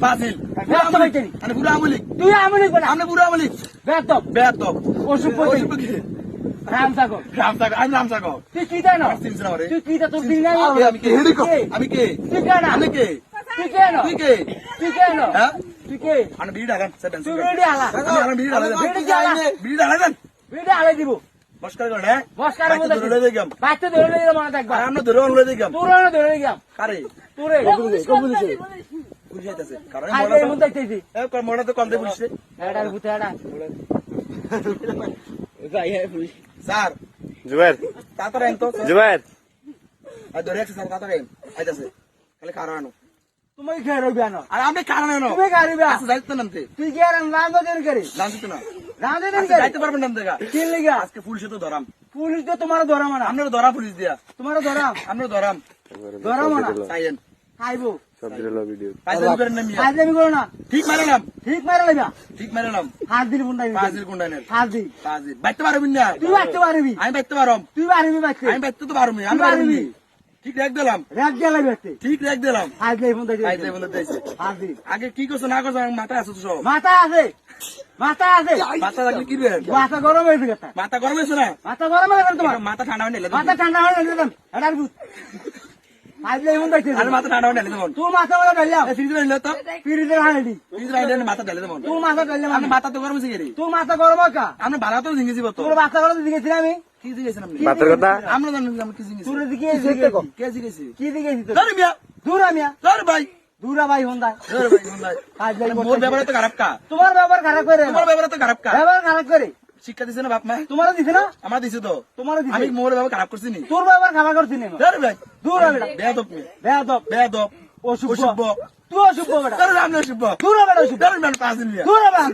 ফাজিল আমি বুড়া আমলিক তুই আমলিক বনা আমি বুড়া আমলিক বেতব বেয়াদব অসুখ রামসাগর রামসাগর আমি রামসাগর তুই কি জানো চিনছ না রে তুই কি তা তোর দিন নাই আমি কে আমি কে তুই কেন আমি কে তুই কেন তুই কে তুই কেন হ্যাঁ তুই কে আমি বিড়ি ডাগান সেটা তুই বিড়ি আলা আমি বিড়ি ডাগান বিড়ি ডাগান বিড়ি আলাই দিব নমস্কার করে হ্যাঁ নমস্কার মধ্যে ধরে দেখাম বাচ্চা ধরে নিয়ে মনে থাকবা আমরা ধরে অনলে দেখাম তোর না ধরে নিয়ে কারে তোরে বুঝাইতেছে কারণ আই মোড়া মন দেখতেছি এ মোড়া তো কম দে পুলিশে এটার ভূতে এটা ভাই পুলিশ স্যার জুবাইর তাড়াতাড়ি আইন তো জুবাইর আর ধরে আছে স্যার তাড়াতাড়ি আইন আইতাছে খালি কারণ তুমি খেয়ে রইবে না আর আমি কারণ এনো তুমি গাড়িবে আচ্ছা যাইতে নামতে তুই কি আর রাম দেন করে জানছিস তো না রাম দেন আচ্ছা, করে যাইতে পারবেন না দেখা কি লাগা আজকে পুলিশে তো ধরাম পুলিশ তো তোমার ধরা মানা আপনারা ধরা পুলিশ দিয়া তোমার ধরা আপনারা ধরাম ধরা মানা চাইয়েন খাইবো সব দিলো ভিডিও পাইজামি করেন না মিয়া আজ আমি করো না ঠিক মারলাম ঠিক মারা লাগা ঠিক মারলাম হাত দিল বুন্দাই ফাজিল গুন্ডানের হাত দি ফাজিল বাইতে পারবেন না তুই বাচ্চা পারবি আমি বাইতে পারম তুই পারবি বাচ্চা আমি বাইতে তো পারবি আমি তুই পারবি। পারবি ঠিক রেখ দিলাম রাত গেলে বাচ্চা ঠিক রেখ দিলাম হাত দিল বুন্দাই পাইতে বলে দিয়েছে হাত দি আগে কি করছো না করছো আমার মাথায় আছে তো সব মাথা আছে মাথা আছে মাথা লাগলে কি রে মাথা গরম হয়ে গেছে মাথা গরম হয়েছে না মাথা গরম হয়ে গেছে তোমার মাথা ঠান্ডা হয়ে নিলে মাথা ঠান্ডা হয়ে গেছে এটার ভূত হাত দিল বুন্দাই আমি মাথা ঠান্ডা হয়ে নিলে দেবো তুই মাথা বলে ঢালিয়া ফ্রিজ নিলে তো ফিরিতে হাঁড়ি ফ্রিজ রাইলে মাথা ঢালে দেবো তুই মাথা ঢালিয়া আমি মাথা তো গরম হয়েছে রে তুই মাথা গরম কা আমরা ভালো তো জিঙ্গেছি তো তোর মাথা গরম দিকেছি আমি কি জিজ্ঞেসেন আপনি বাতের কথা আমরা জানি আমরা কি জিজ্ঞেস তোর দিকে কে জিজ্ঞেসি কি দিকেছি তোর ধর মিয়া দূর আমিয়া ধর ভাই দূরা ভাই হন্দা ধর ভাই বন্দাই হাত দিল মোর ব্যাপারে তো খারাপ কা তোমার ব্যবহার খারাপ করে তোমার ব্যাপারে তো খারাপ কা ব্যবহার খারাপ করে শিক্ষা দিছে না বাপ মা তোমারও দিছে না আমার দিছে তো তোমারও দিছে আমি মোর ব্যাপারে খারাপ করছি নি তোর ব্যবহার খারাপ করছি না ধর ভাই দূর আবেড়া বেয়াদব বেয়াদব বেয়াদব অসুভ অসভ্য তুই অসুভ বেটা ধর আমি অসভ্য দূর আবেড়া অসুভ ধর আমি পাঁচ দিন মিয়া দূর আবেড়া